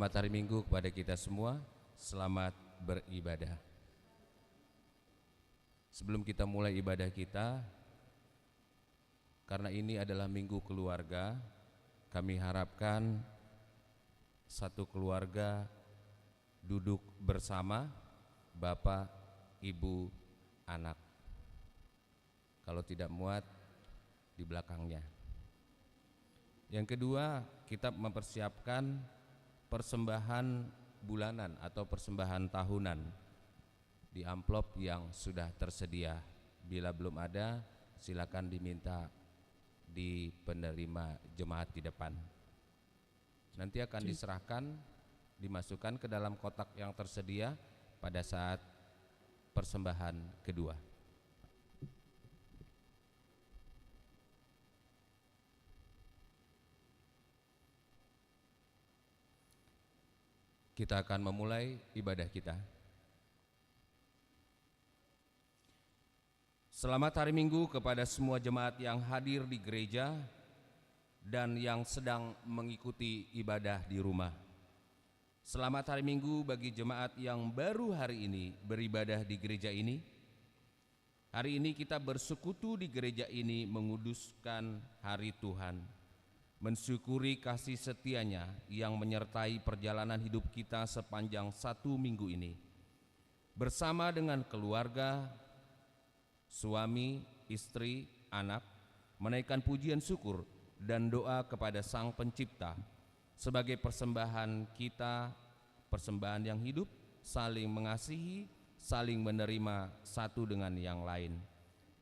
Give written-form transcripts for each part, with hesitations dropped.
Selamat hari Minggu kepada kita semua. Selamat beribadah. Sebelum kita mulai ibadah kita, karena ini adalah Minggu Keluarga, kami harapkan satu keluarga duduk bersama, Bapak, Ibu, anak. Kalau tidak muat, di belakangnya. Yang kedua, kita mempersiapkan persembahan bulanan atau persembahan tahunan di amplop yang sudah tersedia. Bila belum ada, silakan diminta di penerima jemaat di depan. Nanti akan diserahkan, dimasukkan ke dalam kotak yang tersedia pada saat persembahan kedua. Kita akan memulai ibadah kita. Selamat hari Minggu kepada semua jemaat yang hadir di gereja dan yang sedang mengikuti ibadah di rumah. Selamat hari Minggu bagi jemaat yang baru hari ini beribadah di gereja ini. Hari ini kita bersekutu di gereja ini menguduskan hari Tuhan, mensyukuri kasih setianya yang menyertai perjalanan hidup kita sepanjang 1 minggu ini. Bersama dengan keluarga, suami, istri, anak, menaikkan pujian syukur dan doa kepada Sang Pencipta sebagai persembahan kita, persembahan yang hidup, saling mengasihi, saling menerima satu dengan yang lain.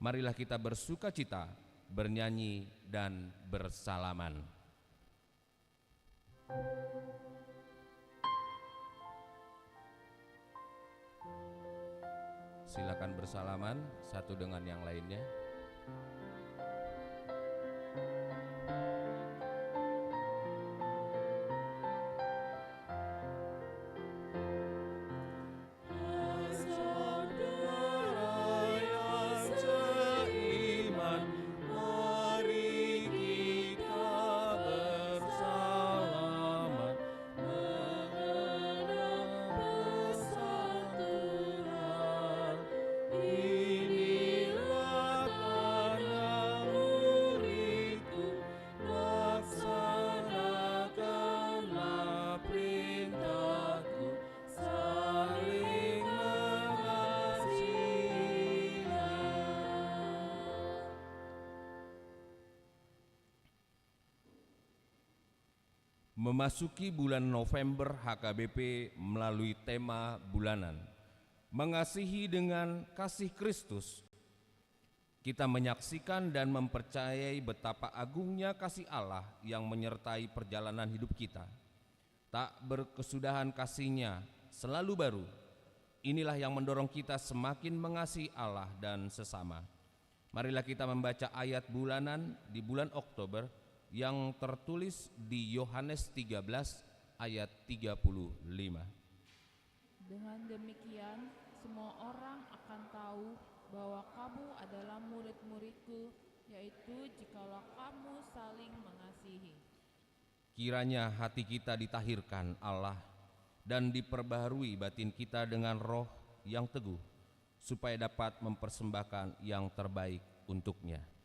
Marilah kita bersukacita, bernyanyi dan bersalaman. Silakan bersalaman satu dengan yang lainnya. Memasuki bulan November, HKBP melalui tema bulanan Mengasihi dengan Kasih Kristus. Kita menyaksikan dan mempercayai betapa agungnya kasih Allah yang menyertai perjalanan hidup kita. Tak berkesudahan kasih-Nya selalu baru. Inilah yang mendorong kita semakin mengasihi Allah dan sesama. Marilah kita membaca ayat bulanan di bulan Oktober yang tertulis di Yohanes 13 ayat 35. Dengan demikian, semua orang akan tahu bahwa kamu adalah murid-muridku, yaitu jikalau kamu saling mengasihi. Kiranya hati kita ditahirkan Allah dan diperbaharui batin kita dengan roh yang teguh, supaya dapat mempersembahkan yang terbaik untuk-Nya.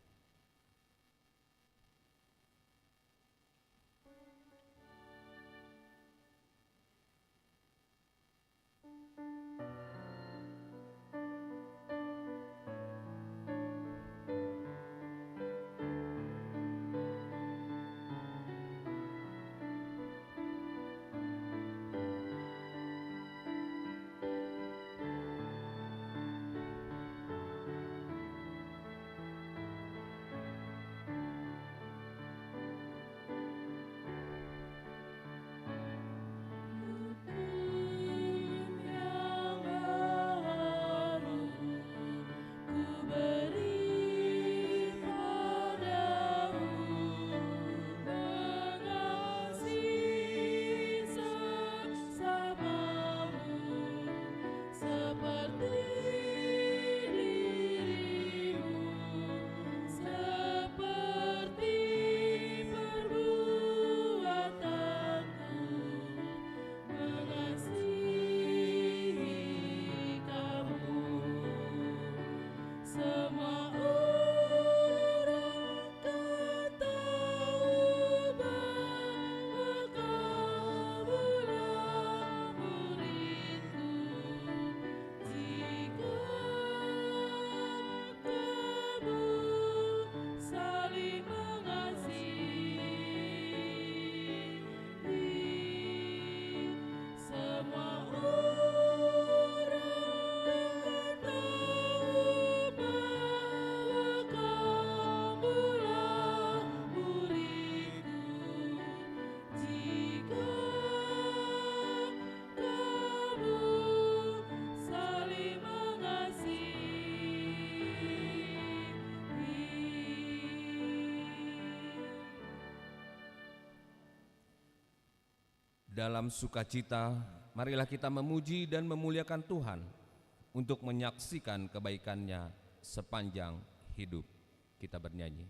Dalam sukacita, marilah kita memuji dan memuliakan Tuhan untuk menyaksikan kebaikan-Nya sepanjang hidup. Kita bernyanyi.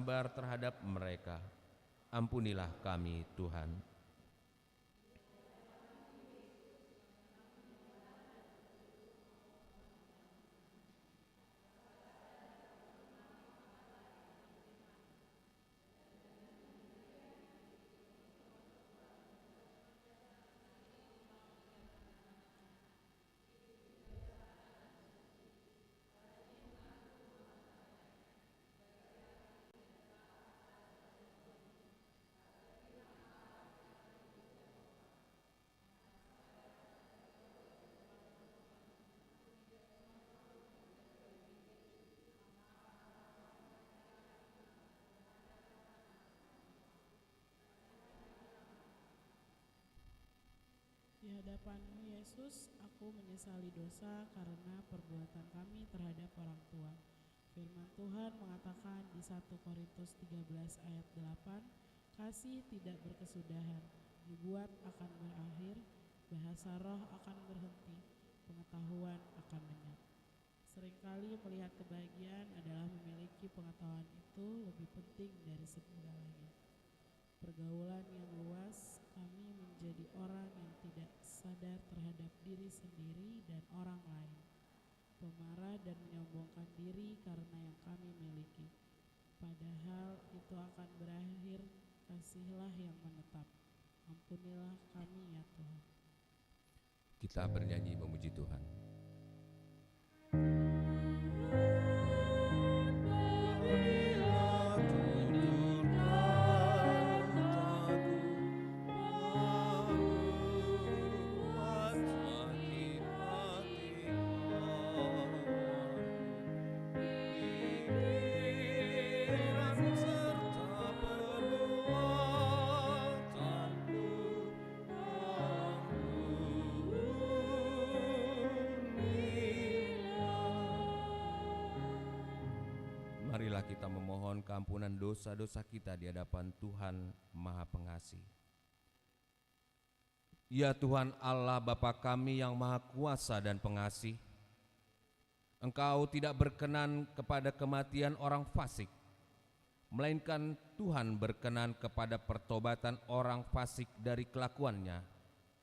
Sabar terhadap mereka. Ampunilah kami, Tuhan. Di hadapan-Mu Yesus, aku menyesali dosa karena perbuatan kami terhadap orang tua. Firman Tuhan mengatakan di 1 Korintus 13 ayat 8, kasih tidak berkesudahan, nubuat akan berakhir, bahasa roh akan berhenti, pengetahuan akan lenyap. Seringkali melihat kebahagiaan adalah memiliki pengetahuan itu lebih penting dari segalanya. Pergaulan yang luas, kami menjadi orang yang tidak sadar terhadap diri sendiri dan orang lain, pemarah dan menyombongkan diri karena yang kami miliki. Padahal itu akan berakhir, kasihlah yang menetap. Ampunilah kami ya Tuhan. Kita bernyanyi memuji Tuhan. Marilah kita memohon keampunan dosa-dosa kita di hadapan Tuhan Maha Pengasih. Ya Tuhan Allah Bapa kami yang Maha Kuasa dan Pengasih, Engkau tidak berkenan kepada kematian orang fasik, melainkan Tuhan berkenan kepada pertobatan orang fasik dari kelakuannya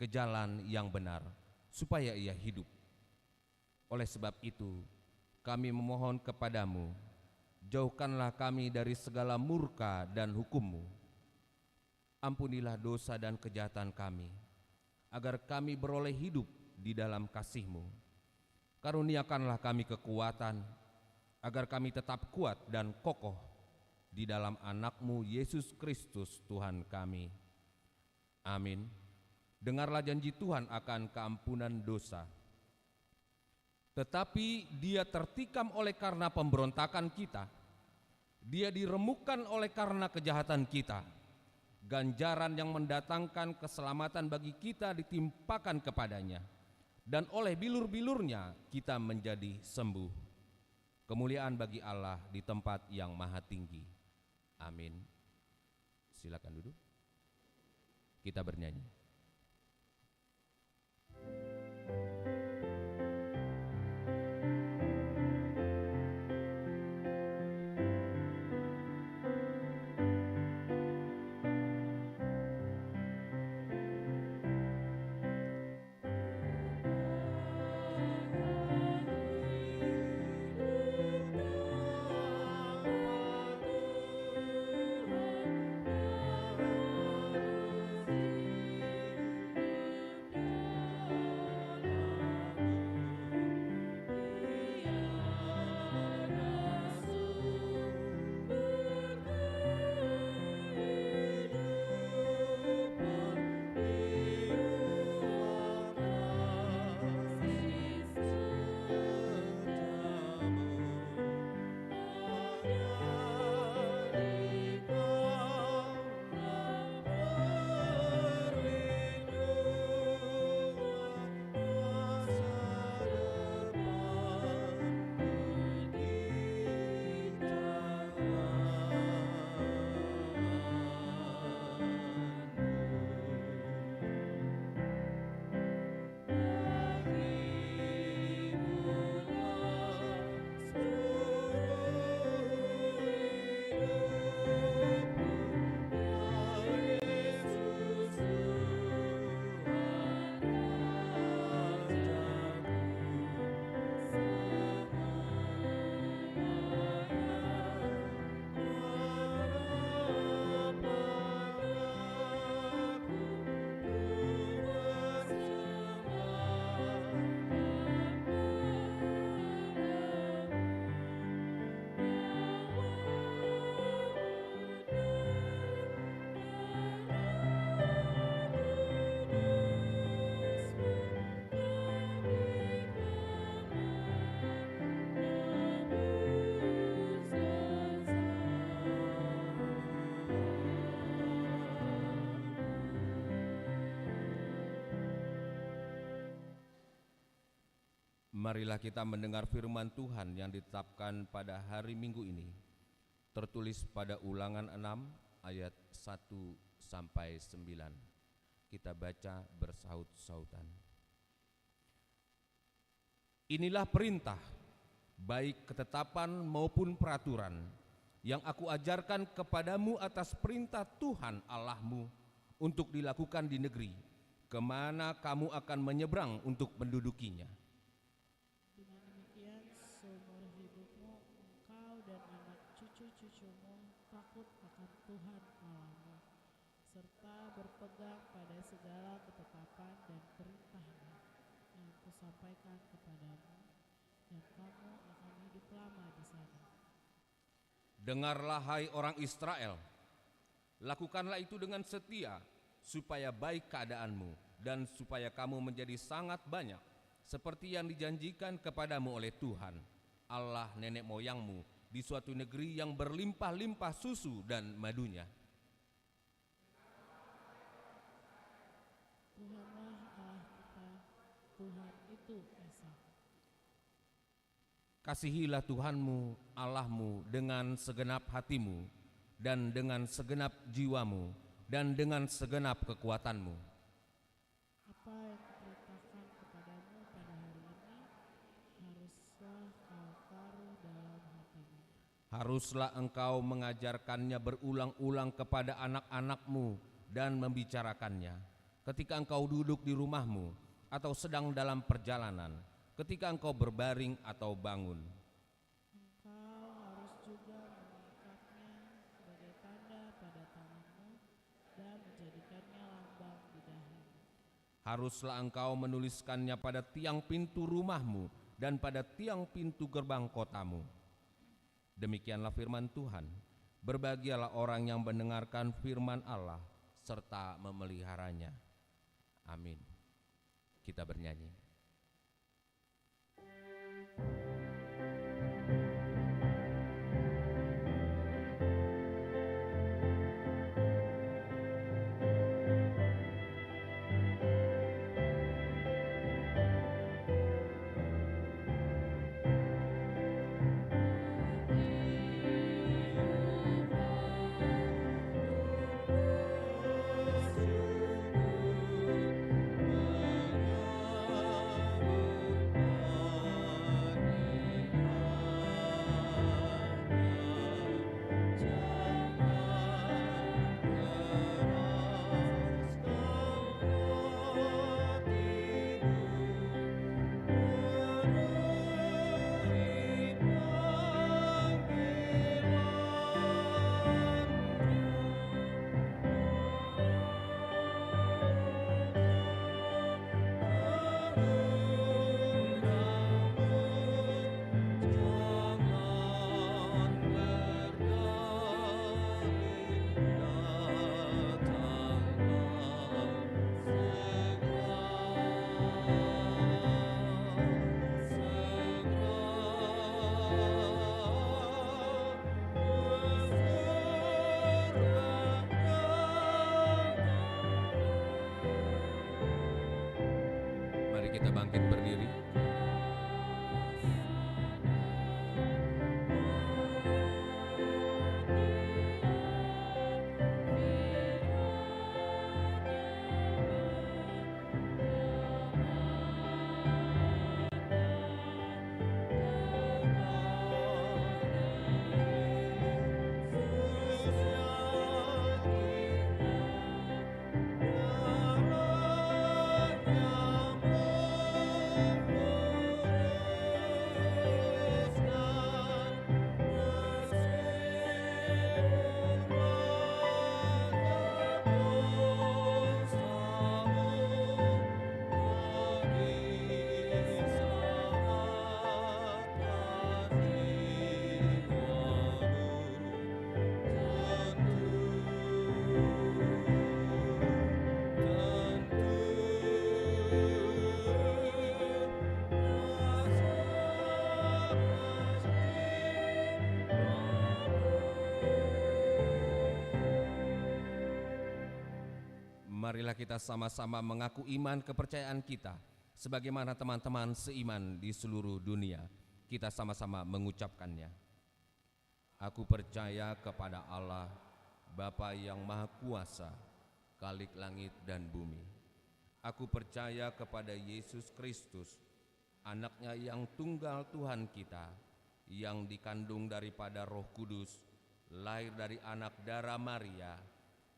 ke jalan yang benar, supaya ia hidup. Oleh sebab itu, kami memohon kepadamu, jauhkanlah kami dari segala murka dan hukum-Mu. Ampunilah dosa dan kejahatan kami, agar kami beroleh hidup di dalam kasih-Mu. Karuniakanlah kami kekuatan, agar kami tetap kuat dan kokoh di dalam anak-Mu Yesus Kristus Tuhan kami. Amin. Dengarlah janji Tuhan akan keampunan dosa. Tetapi Dia tertikam oleh karena pemberontakan kita, Dia diremukkan oleh karena kejahatan kita. Ganjaran yang mendatangkan keselamatan bagi kita ditimpakan kepadanya, dan oleh bilur-bilurnya kita menjadi sembuh. Kemuliaan bagi Allah di tempat yang maha tinggi. Amin. Silakan duduk. Kita bernyanyi. Marilah kita mendengar firman Tuhan yang ditetapkan pada hari Minggu ini, tertulis pada Ulangan 6 ayat 1 sampai 9. Kita baca bersaut-sautan. Inilah perintah, baik ketetapan maupun peraturan, yang aku ajarkan kepadamu atas perintah Tuhan Allahmu, untuk dilakukan di negeri kemana kamu akan menyeberang untuk mendudukinya. Dengan demikian, seumur hidupmu engkau dan anak cucu-cucumu takut akan Tuhan Allahmu, serta berpegang pada segala ketetapan dan perintahnya yang kusampaikan kepadamu, dan kamu akan hidup lama di sana. Dengarlah hai orang Israel, lakukanlah itu dengan setia, supaya baik keadaanmu dan supaya kamu menjadi sangat banyak, seperti yang dijanjikan kepadamu oleh Tuhan, Allah nenek moyangmu, di suatu negeri yang berlimpah-limpah susu dan madunya. Tuhanlah Allah kita, Tuhan itu Esa. Kasihilah Tuhanmu Allahmu dengan segenap hatimu dan dengan segenap jiwamu dan dengan segenap kekuatanmu. Apa yang kuperintahkan kepadamu pada hari ini, haruslah kau taruh dalam hatimu. Haruslah engkau mengajarkannya berulang-ulang kepada anak-anakmu dan membicarakannya ketika engkau duduk di rumahmu atau sedang dalam perjalanan, ketika engkau berbaring atau bangun. Engkau harus juga mengikatnya sebagai tanda pada tanganmu dan menjadikannya lambang di dahimu. Haruslah engkau menuliskannya pada tiang pintu rumahmu dan pada tiang pintu gerbang kotamu. Demikianlah firman Tuhan. Berbahagialah orang yang mendengarkan firman Allah serta memeliharanya. Amin. Kita bernyanyi. Mari kita bangkit berdiri. Marilah kita sama-sama mengaku iman kepercayaan kita sebagaimana teman-teman seiman di seluruh dunia. Kita sama-sama mengucapkannya. Aku percaya kepada Allah, Bapa yang Maha Kuasa, Khalik langit dan bumi. Aku percaya kepada Yesus Kristus, Anaknya yang tunggal Tuhan kita, yang dikandung daripada Roh Kudus, lahir dari anak darah Maria,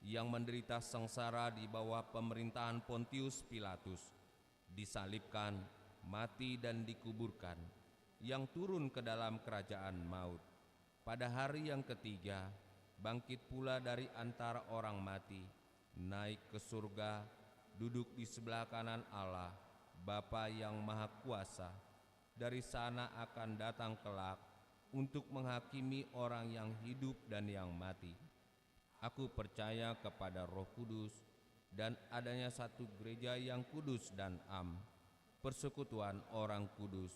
yang menderita sengsara di bawah pemerintahan Pontius Pilatus, disalibkan, mati dan dikuburkan, yang turun ke dalam kerajaan maut. Pada hari yang ketiga, bangkit pula dari antara orang mati, naik ke surga, duduk di sebelah kanan Allah, Bapa yang Maha Kuasa. Dari sana akan datang kelak untuk menghakimi orang yang hidup dan yang mati. Aku percaya kepada Roh Kudus dan adanya satu gereja yang kudus dan am, persekutuan orang kudus,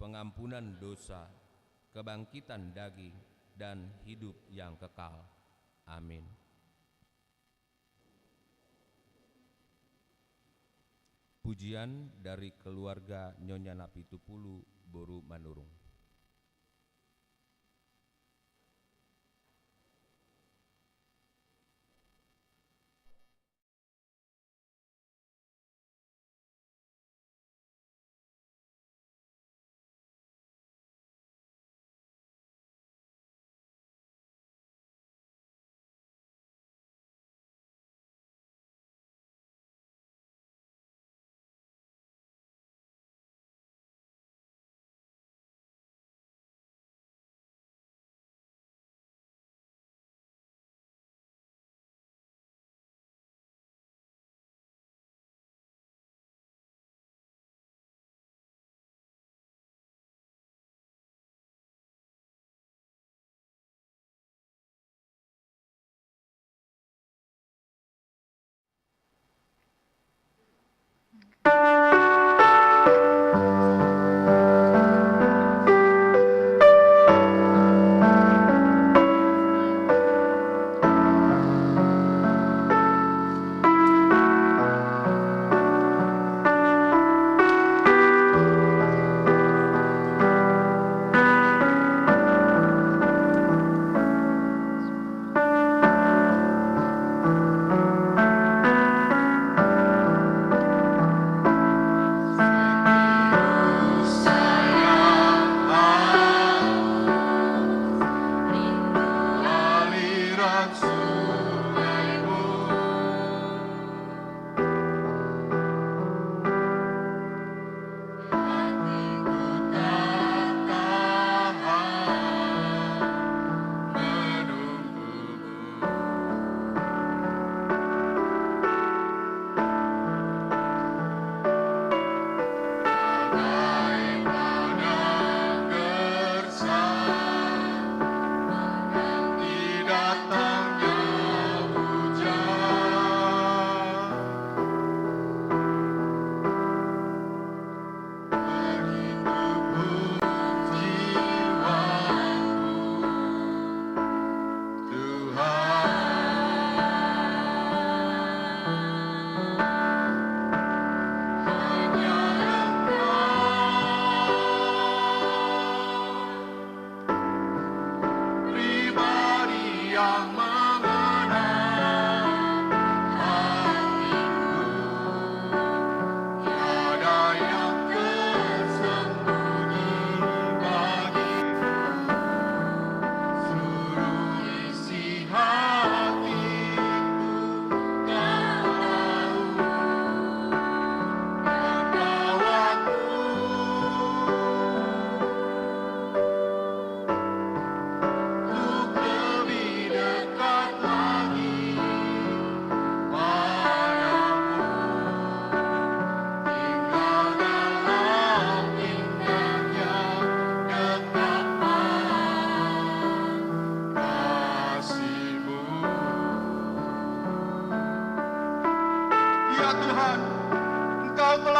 pengampunan dosa, kebangkitan daging, dan hidup yang kekal. Amin. Pujian dari keluarga Nyonya Napi Tupulu, Boru Manurung.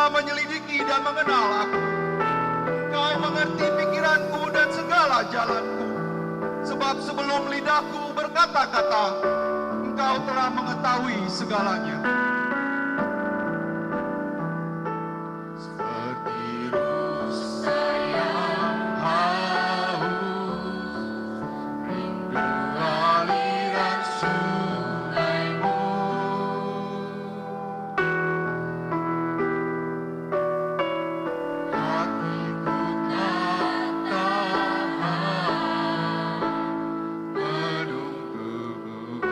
menyelidiki dan mengenal aku. Engkau mengerti pikiranku dan segala jalanku. Sebab sebelum lidahku berkata-kata, Engkau telah mengetahui segalanya. Seperti rusa yang haus, rindu aliran sungaimu. Hatiku tak tahan menunggumu.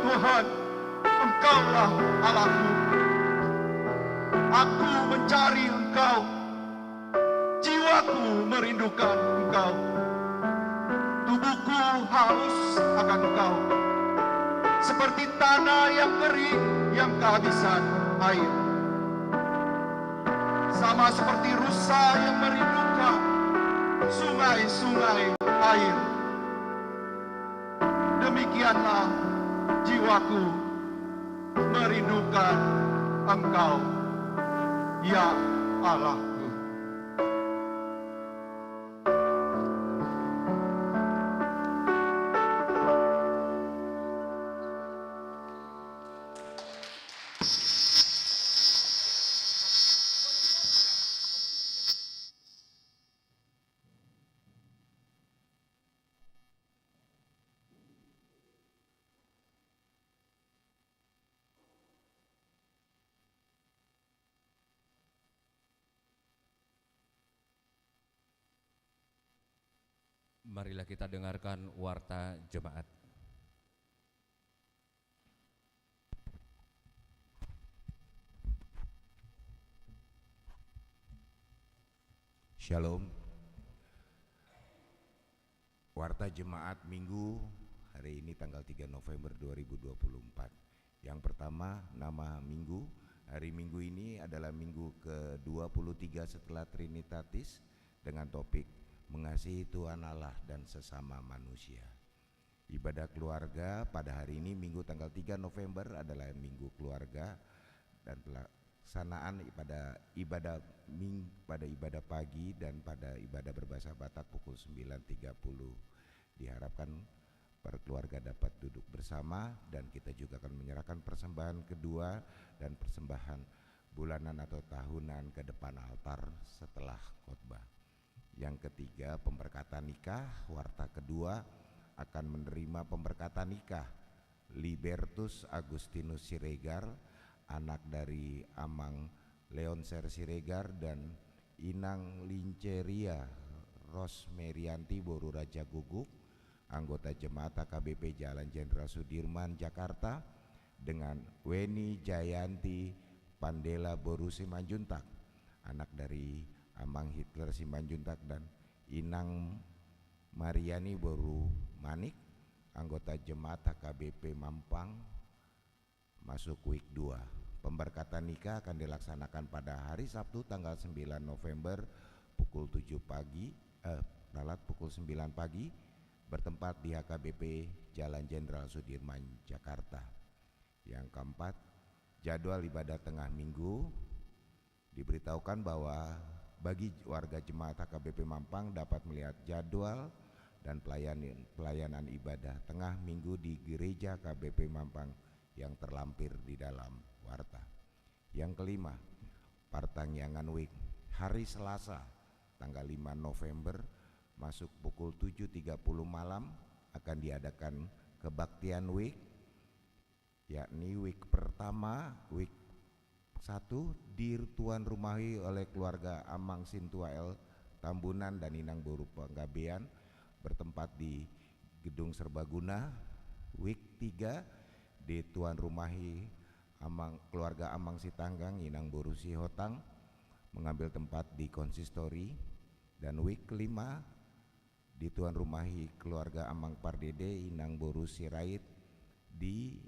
Tuhan, Engkaulah Allahku. Aku mencari Engkau, jiwaku merindukan Engkau. Tubuhku haus akan Engkau, seperti tanah yang kering yang kehabisan air. Sama seperti rusa yang merindukan sungai-sungai air. Demikianlah jiwaku merindukan Engkau, ya Allahku. Marilah kita dengarkan warta jemaat. Shalom. Warta jemaat Minggu hari ini tanggal 3 November 2024. Yang pertama, nama Minggu. Hari Minggu ini adalah Minggu ke-23 setelah Trinitatis dengan topik mengasihi Tuhan Allah dan sesama manusia. Ibadah keluarga pada hari ini Minggu tanggal 3 November adalah Minggu keluarga, dan pelaksanaan pada ibadah pagi dan pada ibadah berbahasa Batak pukul 9.30. Diharapkan para keluarga dapat duduk bersama, dan kita juga akan menyerahkan persembahan kedua dan persembahan bulanan atau tahunan ke depan altar setelah khotbah. Yang ketiga, pemberkatan nikah. Warta kedua akan menerima pemberkatan nikah Libertus Agustinus Siregar, anak dari Amang Leonser Siregar, dan Inang Linceria Rosmerianti Boru Raja Guguk, anggota jemaat AKBP Jalan Jenderal Sudirman, Jakarta, dengan Weni Jayanti Pandela Boru Simanjuntak, anak dari Amang Hitler Simanjuntak, dan Inang Mariani Boru Manik, anggota jemaat HKBP Mampang, masuk week 2. Pemberkatan nikah akan dilaksanakan pada hari Sabtu tanggal 9 November pukul 7 pagi, pukul 9 pagi, bertempat di HKBP Jalan Jenderal Sudirman, Jakarta. Yang keempat, jadwal ibadah tengah minggu. Diberitahukan bahwa bagi warga jemaat HKBP Mampang dapat melihat jadwal dan pelayanan ibadah tengah minggu di gereja HKBP Mampang yang terlampir di dalam warta. Yang kelima, Partangyangan Week hari Selasa tanggal 5 November masuk pukul 7.30 malam akan diadakan kebaktian week, yakni week pertama, week 1 dituan rumahi oleh keluarga Amang Sintuael Tambunan dan Inang Boru Panggabean, bertempat di Gedung Serbaguna. Week 3 dituan rumahi keluarga Amang Sitanggang Inang Boru Sihotang, mengambil tempat di konsistori. Dan week 5 dituan rumahi keluarga Amang Pardede Inang Boru Sirait di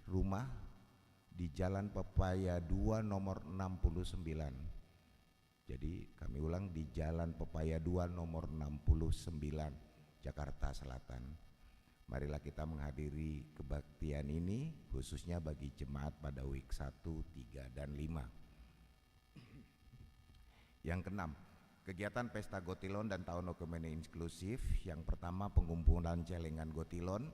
rumah di Jalan Pepaya 2 nomor 69. Jadi kami ulang, di Jalan Pepaya 2 nomor 69, Jakarta Selatan. Marilah kita menghadiri kebaktian ini khususnya bagi jemaat pada week 1, 3, dan 5. Yang keenam, kegiatan Pesta Gotilon dan Tahun Okumene Inklusif. Yang pertama, pengumpulan celengan Gotilon.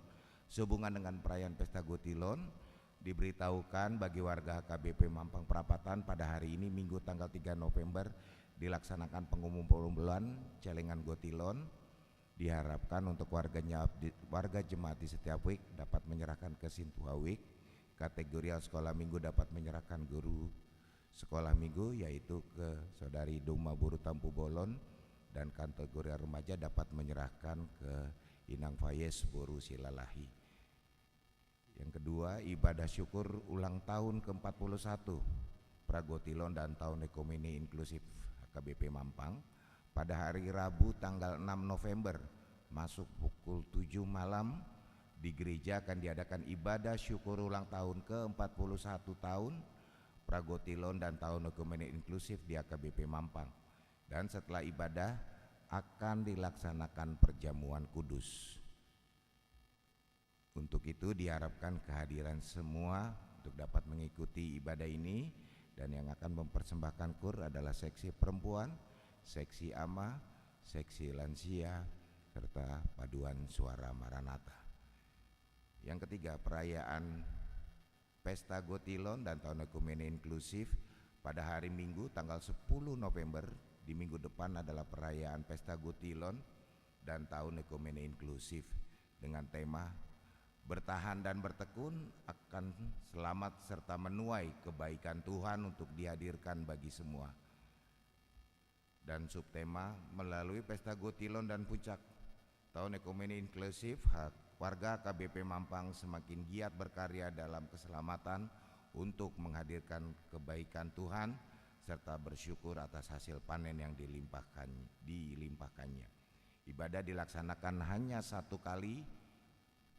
Sehubungan dengan perayaan Pesta Gotilon, diberitahukan bagi warga HKBP Mampang Perapatan pada hari ini Minggu tanggal 3 November dilaksanakan pengumpulan celengan Gotilon. Diharapkan untuk warga jemaat di setiap week dapat menyerahkan ke Sintua Week. Kategori sekolah minggu dapat menyerahkan guru sekolah minggu, yaitu ke Saudari Duma Boru Tampu Bolon, dan kategori remaja dapat menyerahkan ke Inang Fayez Boru Silalahi. Yang kedua, ibadah syukur ulang tahun ke-41 Pragotilon dan Tahun Ekumene Inklusif HKBP Mampang pada hari Rabu tanggal 6 November masuk pukul 7 malam di gereja akan diadakan ibadah syukur ulang tahun ke-41 tahun Pragotilon dan Tahun Ekumene Inklusif di HKBP Mampang. Dan setelah ibadah akan dilaksanakan perjamuan kudus. Untuk itu diharapkan kehadiran semua untuk dapat mengikuti ibadah ini, dan yang akan mempersembahkan kur adalah seksi perempuan, seksi ama, seksi lansia, serta paduan suara Maranatha. Yang ketiga, perayaan Pesta Gotilon dan Tahun Ekumene Inklusif pada hari Minggu tanggal 10 November. Di minggu depan adalah perayaan Pesta Gotilon dan Tahun Ekumene Inklusif dengan tema bertahan dan bertekun akan selamat serta menuai kebaikan Tuhan untuk dihadirkan bagi semua. Dan subtema melalui Pesta Gotilon dan Puncak Tahun Ekumene Inklusif, warga KBP Mampang semakin giat berkarya dalam keselamatan untuk menghadirkan kebaikan Tuhan serta bersyukur atas hasil panen yang dilimpahkannya. Ibadah dilaksanakan hanya satu kali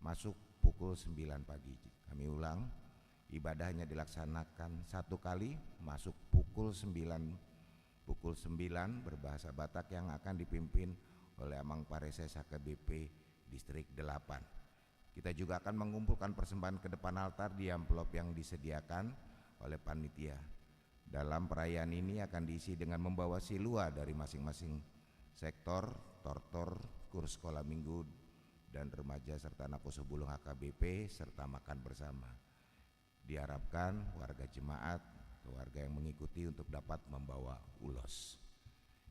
masuk pukul 9 pagi. Kami ulang, ibadahnya dilaksanakan satu kali masuk pukul 9 berbahasa Batak yang akan dipimpin oleh Amang Pareses HKBP Distrik 8. Kita juga akan mengumpulkan persembahan ke depan altar di amplop yang disediakan oleh panitia. Dalam perayaan ini akan diisi dengan membawa silua dari masing-masing sektor, tortor, kurs sekolah minggu dan remaja serta anak usuh bulung HKBP serta makan bersama. Diharapkan warga jemaat, warga yang mengikuti untuk dapat membawa ulos.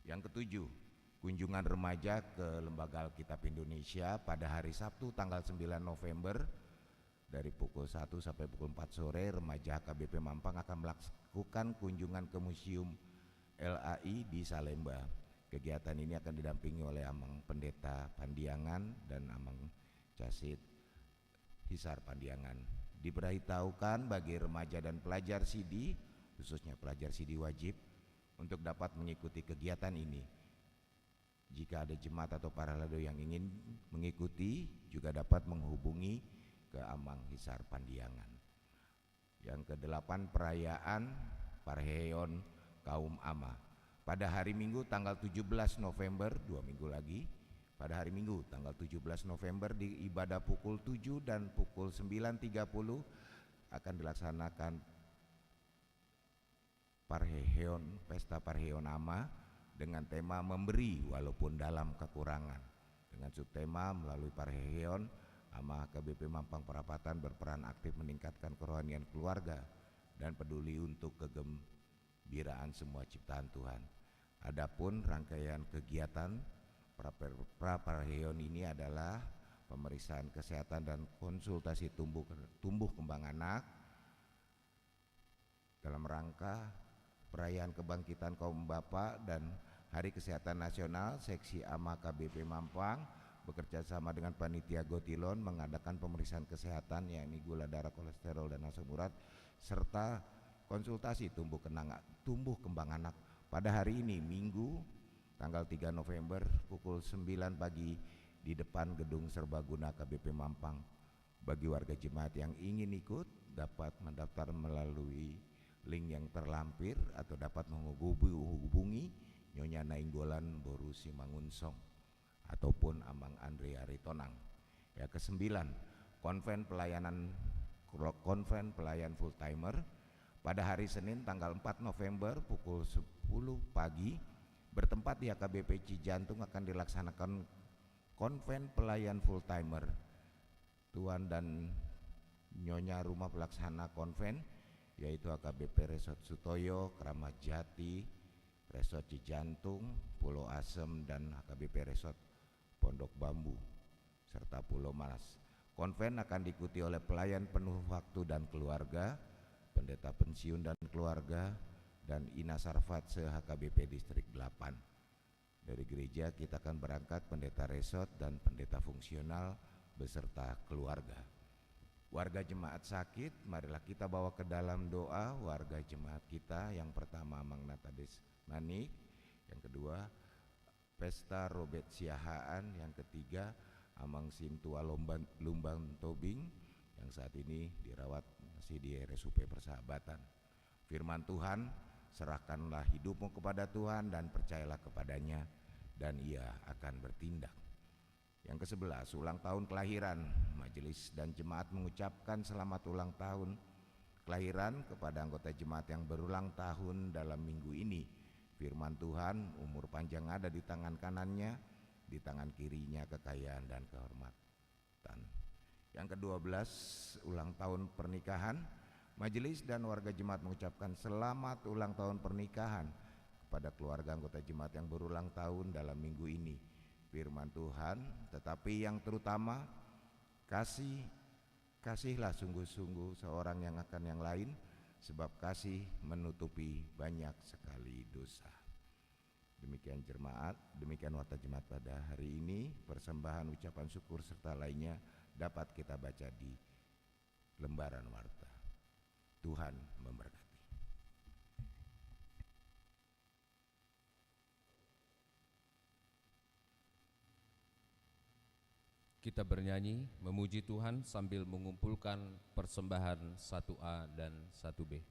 Yang ketujuh, kunjungan remaja ke Lembaga Alkitab Indonesia pada hari Sabtu tanggal 9 November dari pukul 1 sampai pukul 4 sore. Remaja HKBP Mampang akan melakukan kunjungan ke Museum LAI di Salemba. Kegiatan ini akan didampingi oleh Amang Pendeta Pandiangan dan Amang Casit Hisar Pandiangan. Diberitahukan bagi remaja dan pelajar CD, khususnya pelajar CD wajib, untuk dapat mengikuti kegiatan ini. Jika ada jemaat atau para lado yang ingin mengikuti, juga dapat menghubungi ke Amang Hisar Pandiangan. Yang ke-8, perayaan Parheon Kaum Ama. Pada hari Minggu tanggal 17 November, 2 minggu lagi, pada hari Minggu tanggal 17 November di ibadah pukul 7 dan pukul 9.30 akan dilaksanakan Parheon, Pesta Parheon Ama dengan tema memberi walaupun dalam kekurangan. Dengan subtema melalui Parheon Ama HKBP Mampang Perapatan berperan aktif meningkatkan kerohanian keluarga dan peduli untuk kegembiraan semua ciptaan Tuhan. Adapun rangkaian kegiatan Parheon ini adalah pemeriksaan kesehatan dan konsultasi tumbuh kembang anak dalam rangka perayaan kebangkitan kaum bapak dan Hari Kesehatan Nasional. Seksi AMA KBP Mampang bekerja sama dengan panitia Gotilon mengadakan pemeriksaan kesehatan yakni gula darah, kolesterol dan asam urat serta konsultasi tumbuh kembang anak. Pada hari ini Minggu tanggal 3 November pukul 9 pagi di depan Gedung Serbaguna KBP Mampang. Bagi warga jemaat yang ingin ikut dapat mendaftar melalui link yang terlampir atau dapat menghubungi Nyonya Nainggolan Boru Simangunsong ataupun Amang Andre Aritonang. Ya, ke-9, konven pelayan full timer pada hari Senin tanggal 4 November pukul 10 pagi bertempat di HKBP Cijantung akan dilaksanakan konven pelayan full timer. Tuan dan Nyonya rumah pelaksana konven yaitu HKBP Resort Sutoyo, Keramat Jati, Resort Cijantung, Pulau Asem dan HKBP Resort Pondok Bambu serta Pulau Malas. Konven akan diikuti oleh pelayan penuh waktu dan keluarga, pendeta pensiun dan keluarga, dan Ina Sarfat se-HKBP Distrik 8. Dari gereja kita akan berangkat pendeta resort dan pendeta fungsional beserta keluarga. Warga jemaat sakit, marilah kita bawa ke dalam doa warga jemaat kita. Yang pertama Mang Natades Manik, yang kedua Pesta Robert Siahaan, yang ketiga Amang Sintua Lumbang Tobing yang saat ini dirawat masih di RSUP Persahabatan. Firman Tuhan, serahkanlah hidupmu kepada Tuhan dan percayalah kepadanya dan ia akan bertindak. Yang ke-11, ulang tahun kelahiran. Majelis dan jemaat mengucapkan selamat ulang tahun kelahiran kepada anggota jemaat yang berulang tahun dalam minggu ini. Firman Tuhan, umur panjang ada di tangan kanannya, di tangan kirinya kekayaan dan kehormatan. Yang ke-12, ulang tahun pernikahan. Majelis dan warga jemaat mengucapkan selamat ulang tahun pernikahan kepada keluarga anggota jemaat yang berulang tahun dalam minggu ini. Firman Tuhan, tetapi yang terutama kasihlah sungguh-sungguh seorang yang akan yang lain, sebab kasih menutupi banyak sekali dosa. Demikian jemaat, demikian warta jemaat pada hari ini. Persembahan ucapan syukur serta lainnya dapat kita baca di lembaran warta. Tuhan memberkati. Kita bernyanyi memuji Tuhan sambil mengumpulkan persembahan 1A dan 1B.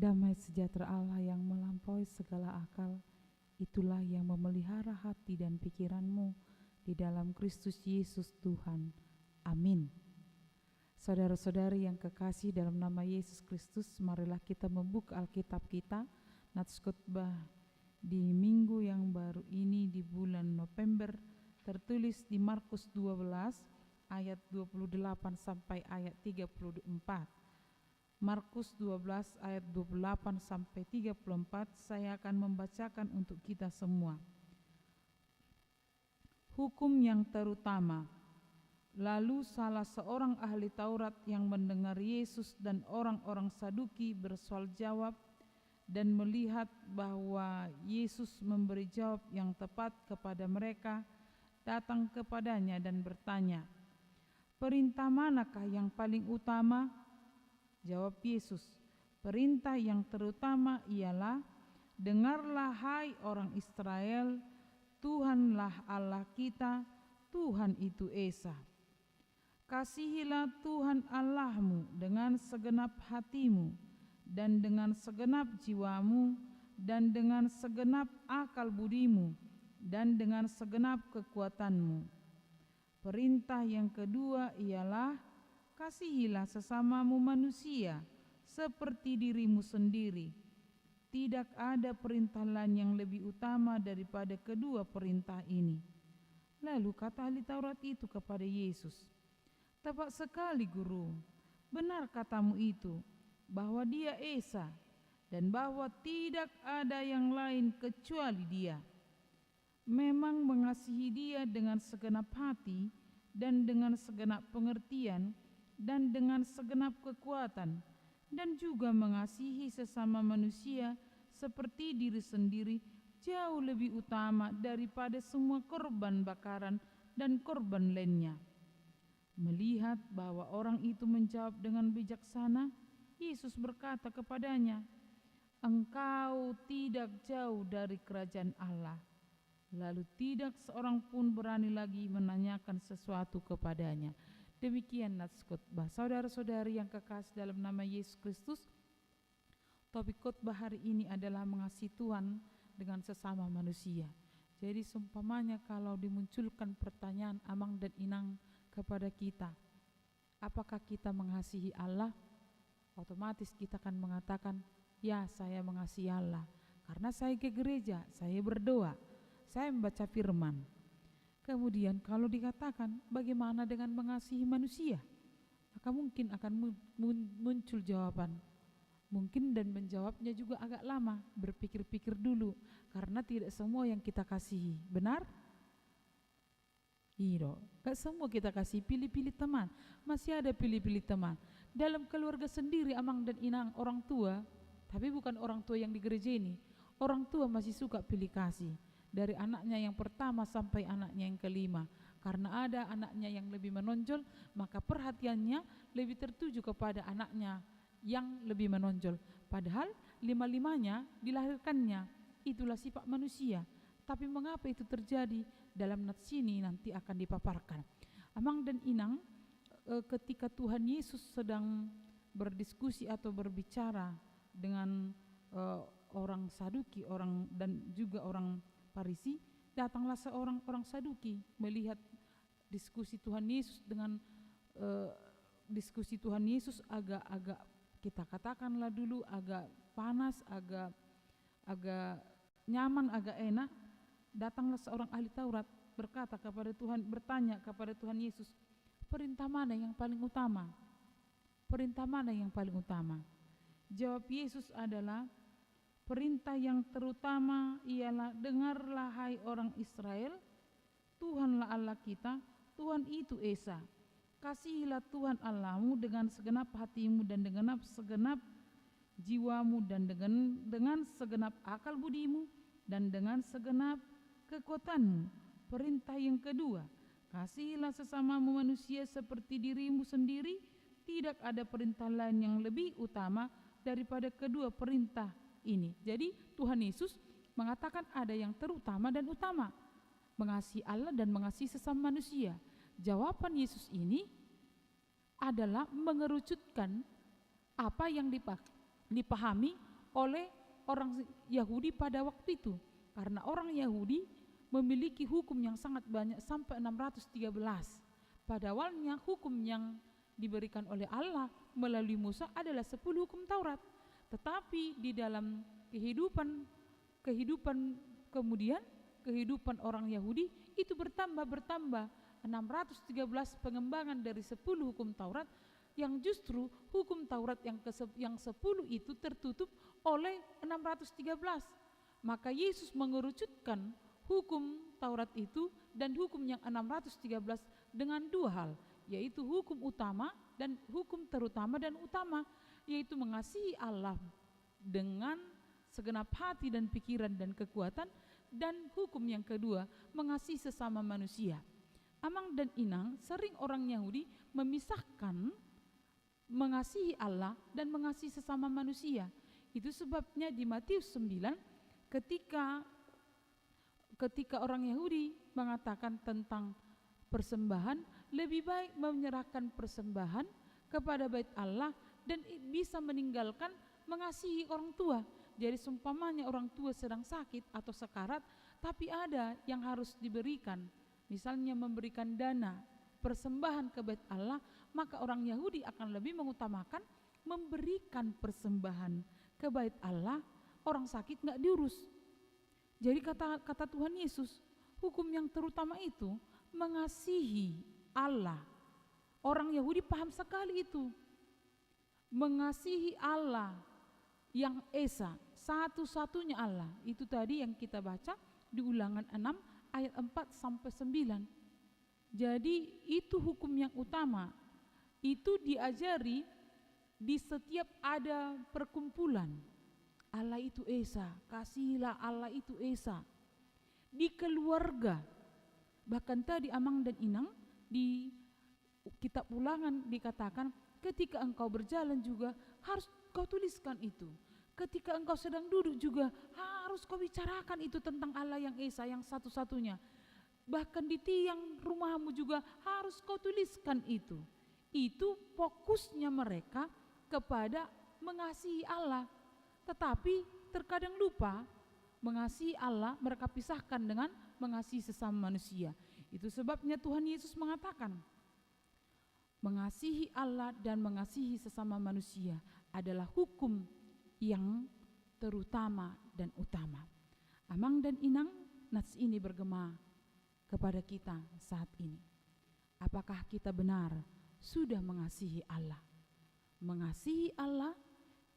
Damai sejahtera Allah yang melampaui segala akal, itulah yang memelihara hati dan pikiranmu di dalam Kristus Yesus Tuhan. Amin. Saudara-saudari yang kekasih dalam nama Yesus Kristus, marilah kita membuka Alkitab kita, Nats Khotbah di minggu yang baru ini di bulan November, tertulis di Markus 12 ayat 28 sampai ayat 34. Markus 12 ayat 28 sampai 34 saya akan membacakan untuk kita semua. Hukum yang terutama. Lalu salah seorang ahli Taurat yang mendengar Yesus dan orang-orang Saduki bersoal jawab dan melihat bahwa Yesus memberi jawab yang tepat kepada mereka, datang kepadanya dan bertanya, "Perintah manakah yang paling utama?" Jawab Yesus, "Perintah yang terutama ialah, dengarlah hai orang Israel, Tuhanlah Allah kita, Tuhan itu Esa. Kasihilah Tuhan Allahmu dengan segenap hatimu, dan dengan segenap jiwamu, dan dengan segenap akal budimu, dan dengan segenap kekuatanmu. Perintah yang kedua ialah, kasihilah sesamamu manusia seperti dirimu sendiri. Tidak ada perintah lain yang lebih utama daripada kedua perintah ini." Lalu kata ahli Taurat itu kepada Yesus, "Tepat sekali, Guru. Benar katamu itu, bahwa Dia Esa, dan bahwa tidak ada yang lain kecuali Dia. Memang mengasihi Dia dengan segenap hati, dan dengan segenap pengertian, dan dengan segenap kekuatan, dan juga mengasihi sesama manusia seperti diri sendiri jauh lebih utama daripada semua korban bakaran dan korban lainnya." Melihat bahwa orang itu menjawab dengan bijaksana, Yesus berkata kepadanya, "Engkau tidak jauh dari kerajaan Allah." Lalu tidak seorang pun berani lagi menanyakan sesuatu kepadanya. Demikian Nats Khotbah. Saudara-saudari yang kekasih dalam nama Yesus Kristus, topik khotbah hari ini adalah mengasihi Tuhan dengan sesama manusia. Jadi seumpamanya kalau dimunculkan pertanyaan amang dan inang kepada kita, apakah kita mengasihi Allah? Otomatis kita akan mengatakan, ya, saya mengasihi Allah karena saya ke gereja, saya berdoa, saya membaca firman. Kemudian kalau dikatakan bagaimana dengan mengasihi manusia, maka mungkin akan muncul jawaban. Mungkin dan menjawabnya juga agak lama, berpikir-pikir dulu, karena tidak semua yang kita kasihi. Benar? Iya, gak semua kita kasih, pilih-pilih teman. Masih ada pilih-pilih teman. Dalam keluarga sendiri, amang dan inang, orang tua, tapi bukan orang tua yang di gereja ini, orang tua masih suka pilih kasih. Dari anaknya yang pertama sampai anaknya yang kelima. Karena ada anaknya yang lebih menonjol, maka perhatiannya lebih tertuju kepada anaknya yang lebih menonjol. Padahal lima-limanya dilahirkannya, itulah sifat manusia. Tapi mengapa itu terjadi? Dalam nats ini nanti akan dipaparkan. Amang dan inang, ketika Tuhan Yesus sedang berdiskusi atau berbicara dengan orang Saduki, dan juga orang Farisi, datanglah seorang orang Saduki melihat diskusi Tuhan Yesus dengan diskusi Tuhan Yesus agak kita katakanlah dulu agak panas, agak nyaman, agak enak. Datanglah seorang ahli Taurat berkata kepada Tuhan, bertanya kepada Tuhan Yesus, perintah mana yang paling utama? Perintah mana yang paling utama? Jawab Yesus adalah, perintah yang terutama ialah, dengarlah hai orang Israel, Tuhanlah Allah kita, Tuhan itu Esa. Kasihilah Tuhan Allahmu dengan segenap hatimu dan dengan segenap jiwamu dan dengan segenap akal budimu dan dengan segenap kekuatanmu. Perintah yang kedua, kasihilah sesamamu manusia seperti dirimu sendiri. Tidak ada perintah lain yang lebih utama daripada kedua perintah ini. Jadi Tuhan Yesus mengatakan ada yang terutama dan utama, mengasihi Allah dan mengasihi sesama manusia. Jawaban Yesus ini adalah mengerucutkan apa yang dipahami oleh orang Yahudi pada waktu itu. Karena orang Yahudi memiliki hukum yang sangat banyak sampai 613. Pada awalnya hukum yang diberikan oleh Allah melalui Musa adalah 10 hukum Taurat. Tetapi di dalam kehidupan kemudian kehidupan orang Yahudi itu bertambah 613 pengembangan dari 10 hukum Taurat, yang justru hukum Taurat yang 10 itu tertutup oleh 613. Maka Yesus mengerucutkan hukum Taurat itu dan hukum yang 613 dengan dua hal, yaitu hukum utama dan hukum terutama dan utama, yaitu mengasihi Allah dengan segenap hati dan pikiran dan kekuatan, dan hukum yang kedua mengasihi sesama manusia. Amang dan Inang, sering orang Yahudi memisahkan mengasihi Allah dan mengasihi sesama manusia. Itu sebabnya di Matius 9 ketika orang Yahudi mengatakan tentang persembahan, lebih baik menyerahkan persembahan kepada bait Allah dan bisa meninggalkan mengasihi orang tua. Jadi seumpamanya orang tua sedang sakit atau sekarat, tapi ada yang harus diberikan, misalnya memberikan dana persembahan ke bait Allah, maka orang Yahudi akan lebih mengutamakan memberikan persembahan ke bait Allah. Orang sakit nggak diurus. Jadi kata Tuhan Yesus, hukum yang terutama itu mengasihi Allah. Orang Yahudi paham sekali itu, mengasihi Allah yang Esa, satu-satunya Allah. Itu tadi yang kita baca di Ulangan 6 ayat 4 sampai 9. Jadi itu hukum yang utama. Itu diajari di setiap ada perkumpulan. Allah itu Esa, kasihilah Allah itu Esa. Di keluarga, bahkan tadi Amang dan Inang di kitab Ulangan dikatakan, ketika engkau berjalan juga harus kau tuliskan itu. Ketika engkau sedang duduk juga harus kau bicarakan itu tentang Allah yang Esa, yang satu-satunya. Bahkan di tiang rumahmu juga harus kau tuliskan itu. Itu fokusnya mereka kepada mengasihi Allah. Tetapi terkadang lupa mengasihi Allah, mereka pisahkan dengan mengasihi sesama manusia. Itu sebabnya Tuhan Yesus mengatakan, mengasihi Allah dan mengasihi sesama manusia adalah hukum yang terutama dan utama. Amang dan Inang, nats ini bergema kepada kita saat ini. Apakah kita benar sudah mengasihi Allah? Mengasihi Allah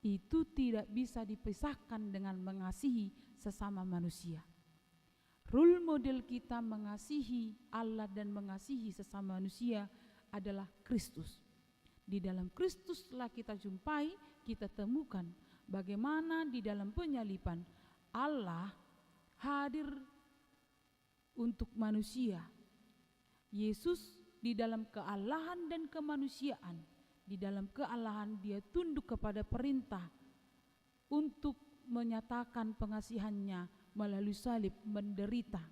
itu tidak bisa dipisahkan dengan mengasihi sesama manusia. Role model kita mengasihi Allah dan mengasihi sesama manusia adalah Kristus. Di dalam Kristuslah kita jumpai, kita temukan bagaimana di dalam penyaliban Allah hadir untuk manusia. Yesus di dalam kealahan dan kemanusiaan, di dalam kealahan dia tunduk kepada perintah untuk menyatakan pengasihannya melalui salib, menderita.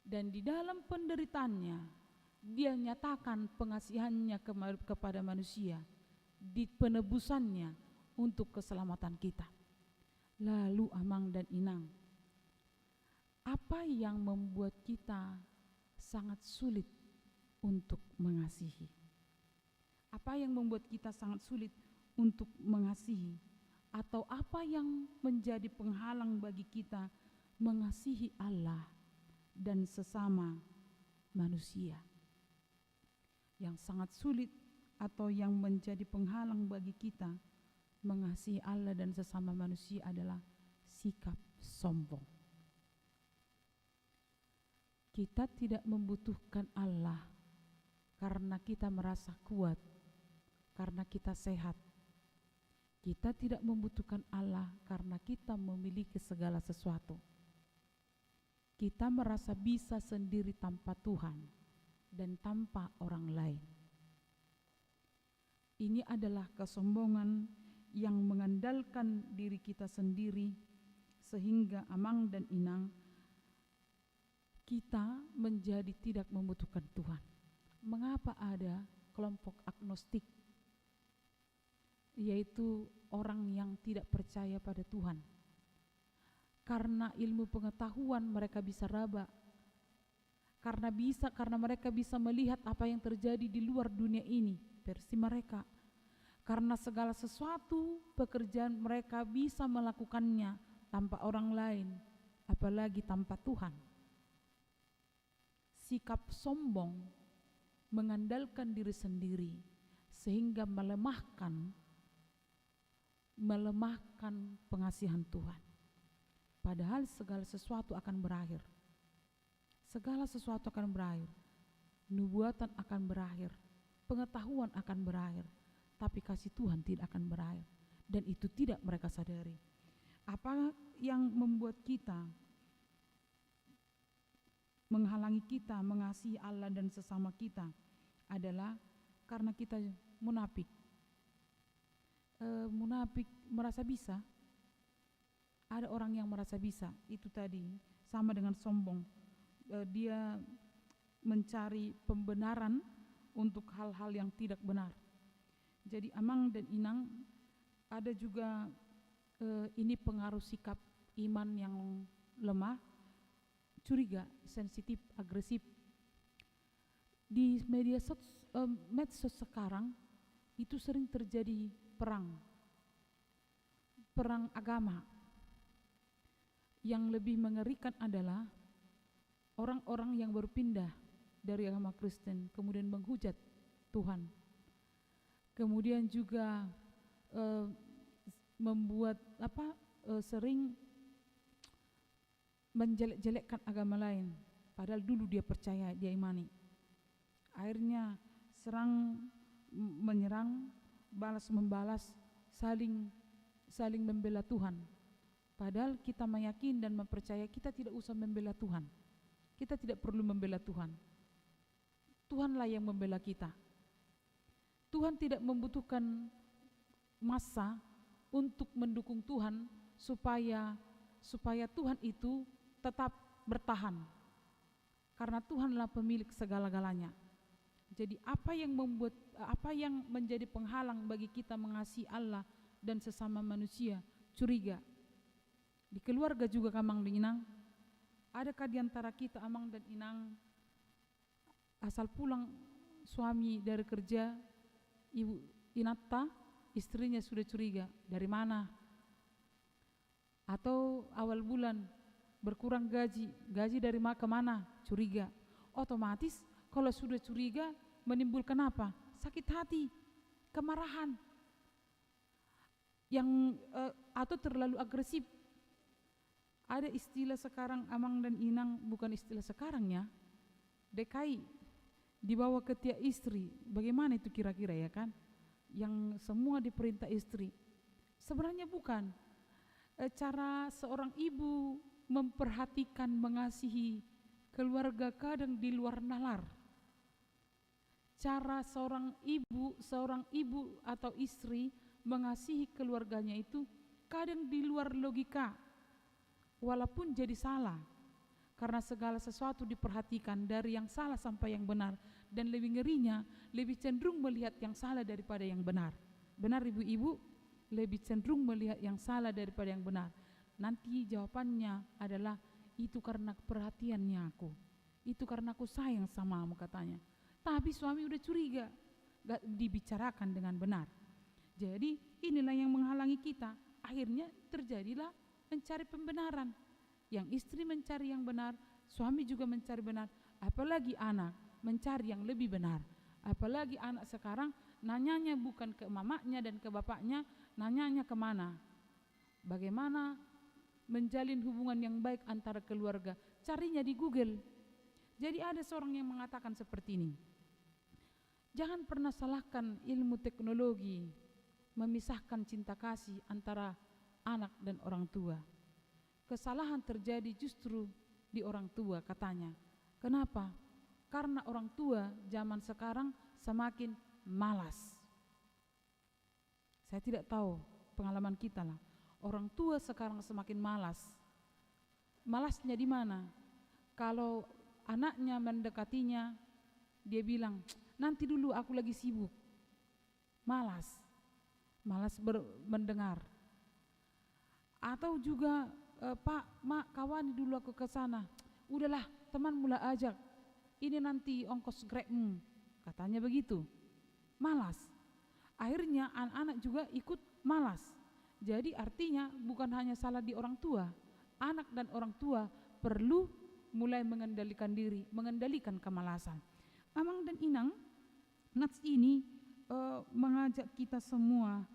Dan di dalam penderitaannya dia nyatakan pengasihannya kepada manusia, di penebusannya untuk keselamatan kita. Lalu Amang dan Inang, apa yang membuat kita sangat sulit untuk mengasihi? Apa yang membuat kita sangat sulit untuk mengasihi? Atau apa yang menjadi penghalang bagi kita mengasihi Allah dan sesama manusia? Yang sangat sulit atau yang menjadi penghalang bagi kita mengasihi Allah dan sesama manusia adalah sikap sombong. Kita tidak membutuhkan Allah karena kita merasa kuat, karena kita sehat. Kita tidak membutuhkan Allah karena kita memiliki segala sesuatu. Kita merasa bisa sendiri tanpa Tuhan dan tanpa orang lain. Ini adalah kesombongan yang mengandalkan diri kita sendiri, sehingga Amang dan Inang, kita menjadi tidak membutuhkan Tuhan. Mengapa ada kelompok agnostik, yaitu orang yang tidak percaya pada Tuhan. Karena ilmu pengetahuan mereka bisa raba. Karena mereka bisa melihat apa yang terjadi di luar dunia ini, versi mereka. Karena segala sesuatu pekerjaan mereka bisa melakukannya tanpa orang lain, apalagi tanpa Tuhan. Sikap sombong mengandalkan diri sendiri sehingga melemahkan pengasihan Tuhan. Padahal segala sesuatu akan berakhir. Segala sesuatu akan berakhir. Nubuatan akan berakhir. Pengetahuan akan berakhir. Tapi kasih Tuhan tidak akan berakhir. Dan itu tidak mereka sadari. Apa yang membuat kita, menghalangi kita mengasihi Allah dan sesama kita adalah karena kita munafik. Munafik merasa bisa. Ada orang yang merasa bisa, itu tadi sama dengan sombong. Dia mencari pembenaran untuk hal-hal yang tidak benar. Jadi Amang dan Inang ada juga ini pengaruh sikap iman yang lemah, curiga, sensitif, agresif. Di medsos sekarang itu sering terjadi perang agama. Yang lebih mengerikan adalah orang-orang yang berpindah dari agama Kristen kemudian menghujat Tuhan. Kemudian juga membuat sering menjelek-jelekkan agama lain, padahal dulu dia percaya, dia imani. Akhirnya menyerang, balas membalas, saling membela Tuhan. Padahal kita meyakini dan mempercayai kita tidak usah membela Tuhan. Kita tidak perlu membela Tuhan. Tuhanlah yang membela kita. Tuhan tidak membutuhkan massa untuk mendukung Tuhan supaya Tuhan itu tetap bertahan. Karena Tuhanlah pemilik segala-galanya. Jadi apa yang menjadi penghalang bagi kita mengasihi Allah dan sesama manusia? Curiga. Di keluarga juga Amang dan Inang, adakah di antara kita Amang dan Inang asal pulang suami dari kerja, Ibu Inata, istrinya sudah curiga, dari mana? Atau awal bulan berkurang gaji dari kemana? Curiga. Otomatis kalau sudah curiga menimbulkan apa? Sakit hati, kemarahan, atau terlalu agresif. Ada istilah sekarang Amang dan Inang, bukan istilah sekarang ya, DKI, dibawa ke tiap istri. Bagaimana itu kira-kira ya kan? Yang semua diperintah istri. Sebenarnya bukan. Cara seorang ibu memperhatikan, mengasihi keluarga kadang di luar nalar. Cara seorang ibu atau istri mengasihi keluarganya itu kadang di luar logika. Walaupun jadi salah, karena segala sesuatu diperhatikan dari yang salah sampai yang benar, dan lebih ngerinya, lebih cenderung melihat yang salah daripada yang benar. Benar ibu-ibu? Lebih cenderung melihat yang salah daripada yang benar. Nanti jawabannya adalah, itu karena perhatiannya aku, itu karena aku sayang sama kamu katanya. Tapi suami udah curiga, gak dibicarakan dengan benar. Jadi inilah yang menghalangi kita. Akhirnya terjadilah mencari pembenaran. Yang istri mencari yang benar, suami juga mencari benar, apalagi anak mencari yang lebih benar. Apalagi anak sekarang nanyanya bukan ke mamanya dan ke bapaknya, nanyanya kemana? Bagaimana menjalin hubungan yang baik antara keluarga? Carinya di Google. Jadi ada seorang yang mengatakan seperti ini, jangan pernah salahkan ilmu teknologi memisahkan cinta kasih antara anak dan orang tua. Kesalahan terjadi justru di orang tua katanya. Kenapa? Karena orang tua zaman sekarang semakin malas. Saya tidak tahu, pengalaman kita lah. Orang tua sekarang semakin malas. Malasnya di mana? Kalau anaknya mendekatinya, dia bilang, nanti dulu aku lagi sibuk. Malas. malas mendengar. Atau juga Pak, Mak, kawani dulu aku ke sana. Udahlah, teman mulai ajak. Ini nanti ongkos Grabmu, katanya begitu. Malas. Akhirnya anak-anak juga ikut malas. Jadi artinya bukan hanya salah di orang tua, anak dan orang tua perlu mulai mengendalikan diri, mengendalikan kemalasan. Amang dan Inang, nats ini mengajak kita semua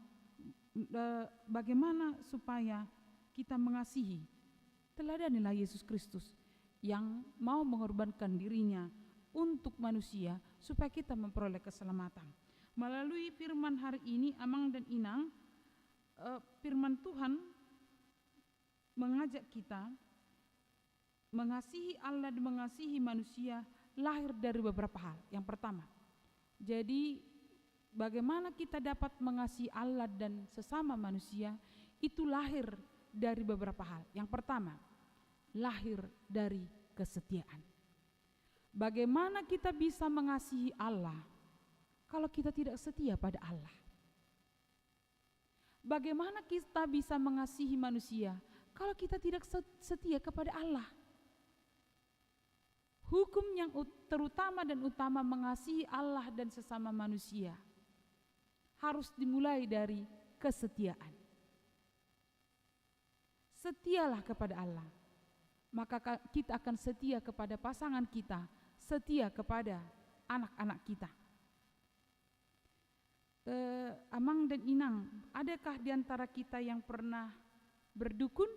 bagaimana supaya kita mengasihi. Teladanilah Yesus Kristus yang mau mengorbankan dirinya untuk manusia supaya kita memperoleh keselamatan. Melalui firman hari ini, Amang dan Inang, firman Tuhan mengajak kita mengasihi Allah dan mengasihi manusia lahir dari beberapa hal. Yang pertama, jadi bagaimana kita dapat mengasihi Allah dan sesama manusia itu lahir dari beberapa hal. Yang pertama, lahir dari kesetiaan. Bagaimana kita bisa mengasihi Allah kalau kita tidak setia pada Allah? Bagaimana kita bisa mengasihi manusia kalau kita tidak setia kepada Allah? Hukum yang terutama dan utama mengasihi Allah dan sesama manusia harus dimulai dari kesetiaan. Setialah kepada Allah, maka kita akan setia kepada pasangan kita, setia kepada anak-anak kita. Amang dan Inang, adakah di antara kita yang pernah berdukun,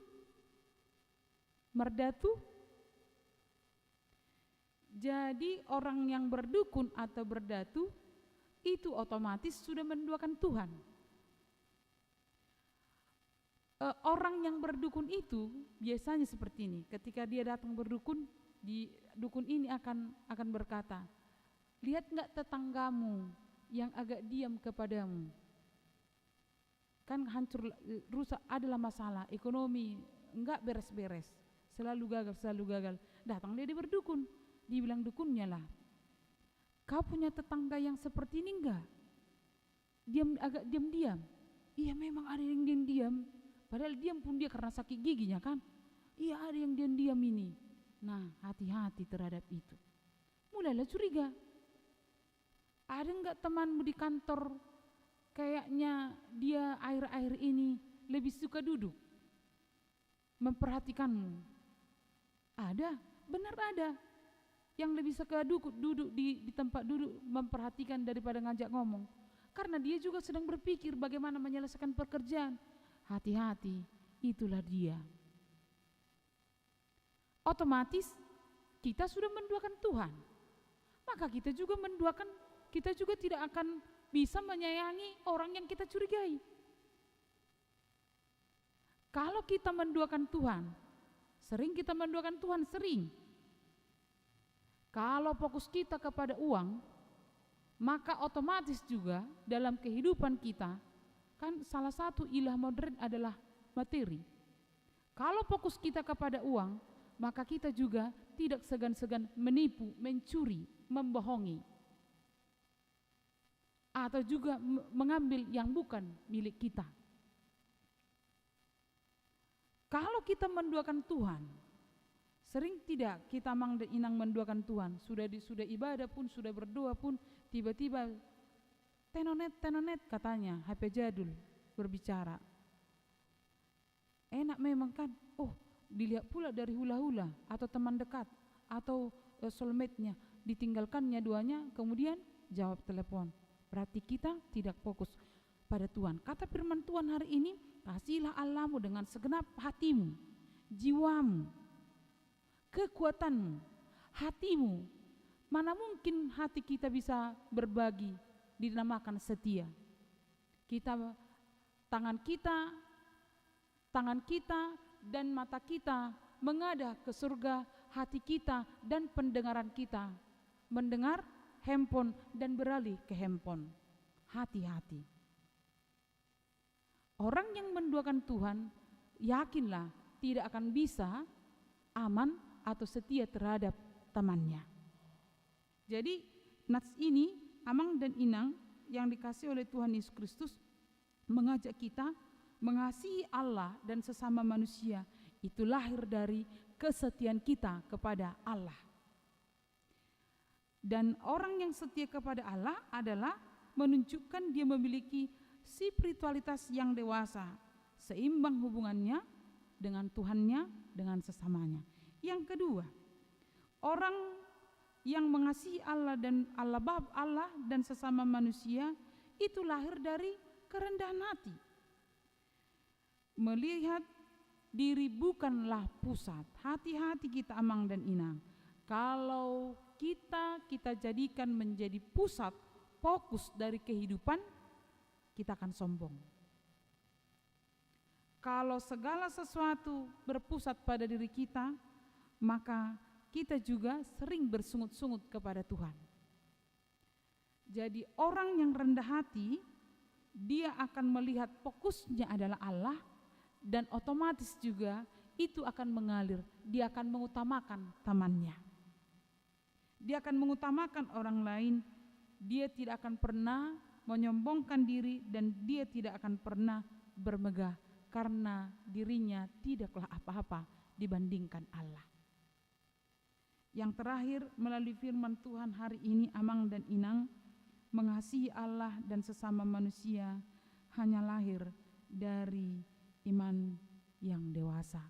merdatu? Jadi orang yang berdukun atau berdatu itu otomatis sudah menduakan Tuhan. Orang yang berdukun itu biasanya seperti ini. Ketika dia datang berdukun, di dukun ini akan berkata, lihat enggak tetanggamu yang agak diam kepadamu, kan hancur, rusak, adalah masalah ekonomi, enggak beres-beres, selalu gagal. Datang dia berdukun, dibilang dukunnya lah, kau punya tetangga yang seperti ini enggak? Agak diam-diam. Iya, memang ada yang diam-diam. Padahal diam pun dia karena sakit giginya kan. Iya, ada yang diam-diam ini. Nah, hati-hati terhadap itu. Mulailah curiga. Ada enggak temanmu di kantor kayaknya dia akhir-akhir ini lebih suka duduk memperhatikanmu? Ada, benar ada. Yang lebih suka duduk di tempat duduk memperhatikan daripada ngajak ngomong. Karena dia juga sedang berpikir bagaimana menyelesaikan pekerjaan. Hati-hati, itulah dia. Otomatis kita sudah menduakan Tuhan. Maka kita juga tidak akan bisa menyayangi orang yang kita curigai. Kalau kita menduakan Tuhan, sering. Kalau fokus kita kepada uang, maka otomatis juga dalam kehidupan kita, kan salah satu ilah modern adalah materi. Kalau fokus kita kepada uang, maka kita juga tidak segan-segan menipu, mencuri, membohongi, atau juga mengambil yang bukan milik kita. Kalau kita menduakan Tuhan, sering tidak kita Mang dan Inang menduakan Tuhan, sudah ibadah pun, sudah berdoa pun, tiba-tiba tenonet katanya, HP jadul berbicara. Enak memang kan, dilihat pula dari hula-hula atau teman dekat atau soulmate-nya, ditinggalkannya duanya, kemudian jawab telepon. Berarti kita tidak fokus pada Tuhan. Kata firman Tuhan hari ini, kasihilah Allahmu dengan segenap hatimu, jiwamu, kekuatanmu, hatimu. Mana mungkin hati kita bisa berbagi, dinamakan setia. Tangan kita dan mata kita mengadah ke surga, hati kita dan pendengaran kita mendengar handphone dan beralih ke handphone. Hati-hati. Orang yang menduakan Tuhan, yakinlah tidak akan bisa aman atau setia terhadap temannya. Jadi nats ini, Amang dan Inang yang dikasih oleh Tuhan Yesus Kristus, mengajak kita mengasihi Allah dan sesama manusia. Itu lahir dari kesetiaan kita kepada Allah. Dan orang yang setia kepada Allah adalah menunjukkan dia memiliki spiritualitas yang dewasa, seimbang hubungannya dengan Tuhannya, dengan sesamanya. Yang kedua, orang yang mengasihi Allah dan Allah dan sesama manusia itu lahir dari kerendahan hati. Melihat diri bukanlah pusat. Hati-hati kita amang dan inang. Kalau kita jadikan menjadi pusat, fokus dari kehidupan, kita akan sombong. Kalau segala sesuatu berpusat pada diri kita, maka kita juga sering bersungut-sungut kepada Tuhan. Jadi orang yang rendah hati, dia akan melihat fokusnya adalah Allah, dan otomatis juga itu akan mengalir. Dia akan mengutamakan temannya. Dia akan mengutamakan orang lain. Dia tidak akan pernah menyombongkan diri, dan dia tidak akan pernah bermegah karena dirinya tidaklah apa-apa dibandingkan Allah. Yang terakhir, melalui firman Tuhan hari ini, amang dan inang, mengasihi Allah dan sesama manusia hanya lahir dari iman yang dewasa.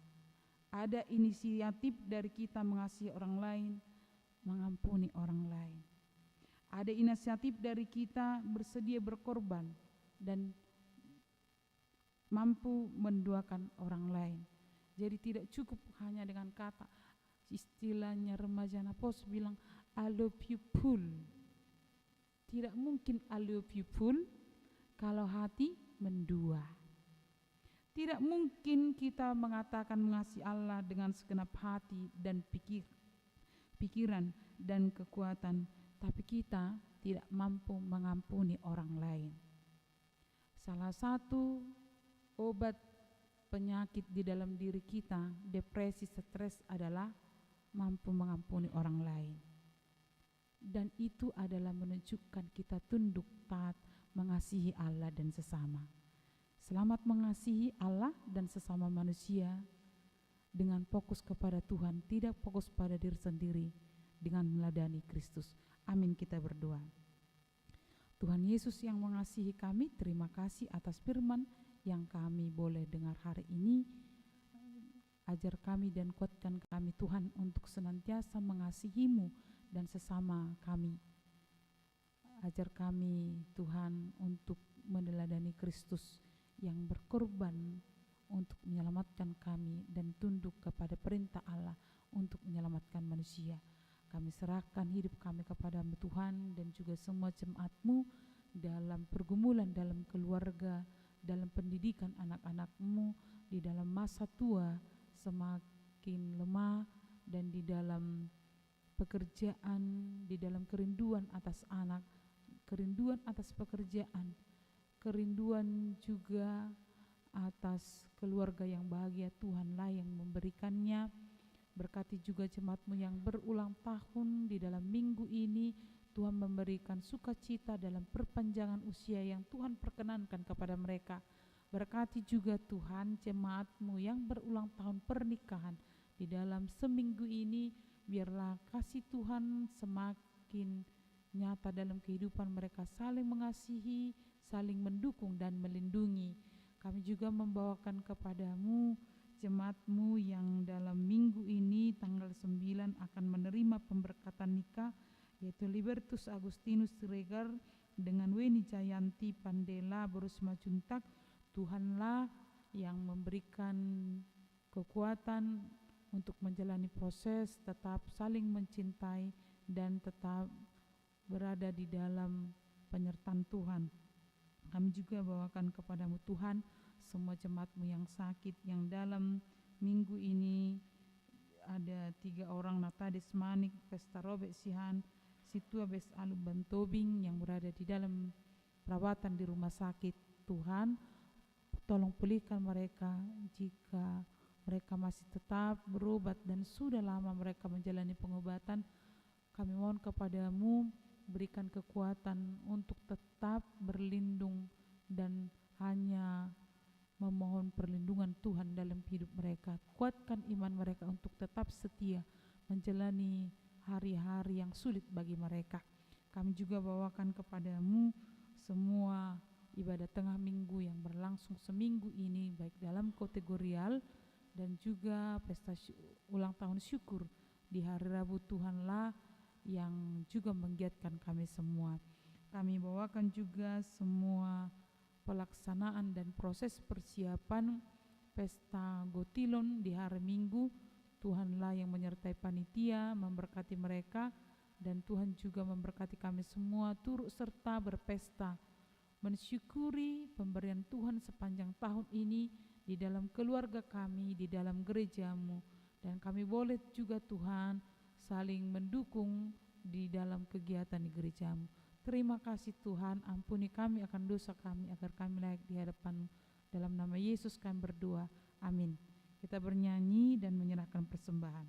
Ada inisiatif dari kita mengasihi orang lain, mengampuni orang lain. Ada inisiatif dari kita bersedia berkorban dan mampu mendoakan orang lain. Jadi tidak cukup hanya dengan kata. Istilahnya remaja Napos bilang I love you full. Tidak mungkin I love you full kalau hati mendua. Tidak mungkin kita mengatakan mengasihi Allah dengan segenap hati dan pikiran dan kekuatan, tapi kita tidak mampu mengampuni orang lain. Salah satu obat penyakit di dalam diri kita, depresi, stres, adalah mampu mengampuni orang lain. Dan itu adalah menunjukkan kita tunduk, taat, mengasihi Allah dan sesama. Selamat mengasihi Allah dan sesama manusia dengan fokus kepada Tuhan, tidak fokus pada diri sendiri, dengan meladani Kristus. Amin, kita berdoa. Tuhan Yesus yang mengasihi kami, terima kasih atas firman yang kami boleh dengar hari ini. Ajar kami dan kuatkan kami Tuhan untuk senantiasa mengasihi-Mu dan sesama kami. Ajar kami Tuhan untuk meneladani Kristus yang berkorban untuk menyelamatkan kami dan tunduk kepada perintah Allah untuk menyelamatkan manusia. Kami serahkan hidup kami kepada-Mu Tuhan, dan juga semua jemaat-Mu dalam pergumulan, dalam keluarga, dalam pendidikan anak-anak-Mu, di dalam masa tua semakin lemah, dan di dalam pekerjaan, di dalam kerinduan atas anak, kerinduan atas pekerjaan, kerinduan juga atas keluarga yang bahagia. Tuhanlah yang memberikannya. Berkati juga jemaat-Mu yang berulang tahun di dalam minggu ini. Tuhan memberikan sukacita dalam perpanjangan usia yang Tuhan perkenankan kepada mereka. Berkati juga Tuhan jemaat-Mu yang berulang tahun pernikahan di dalam seminggu ini. Biarlah kasih Tuhan semakin nyata dalam kehidupan mereka, saling mengasihi, saling mendukung dan melindungi. Kami juga membawakan kepada-Mu jemaat-Mu yang dalam minggu ini tanggal 9 akan menerima pemberkatan nikah, yaitu Libertus Agustinus Siregar dengan Weni Jayanti Pandela Borusma Juntak. Tuhanlah yang memberikan kekuatan untuk menjalani proses, tetap saling mencintai dan tetap berada di dalam penyertaan Tuhan. Kami juga bawakan kepada-Mu Tuhan semua jemaat-Mu yang sakit, yang dalam minggu ini ada 3 orang, Natades Manik, Pesta Robek Sihan, Situa Bes Alu Bantobing yang berada di dalam perawatan di rumah sakit. Tuhan, tolong pulihkan mereka jika mereka masih tetap berobat dan sudah lama mereka menjalani pengobatan. Kami mohon kepada-Mu, berikan kekuatan untuk tetap berlindung dan hanya memohon perlindungan Tuhan dalam hidup mereka. Kuatkan iman mereka untuk tetap setia menjalani hari-hari yang sulit bagi mereka. Kami juga bawakan kepadamu semua ibadah tengah minggu yang berlangsung seminggu ini, baik dalam kategorial dan juga pesta ulang tahun syukur di hari Rabu. Tuhanlah yang juga menggiatkan kami semua. Kami bawakan juga semua pelaksanaan dan proses persiapan pesta Gotilon di hari Minggu. Tuhanlah yang menyertai panitia, memberkati mereka, dan Tuhan juga memberkati kami semua turut serta berpesta mensyukuri pemberian Tuhan sepanjang tahun ini di dalam keluarga kami, di dalam gerejamu, dan kami boleh juga Tuhan saling mendukung di dalam kegiatan di gerejamu. Terima kasih Tuhan, ampuni kami akan dosa kami agar kami layak di hadapan-Mu. Dalam nama Yesus kami berdoa, amin. Kita bernyanyi dan menyerahkan persembahan.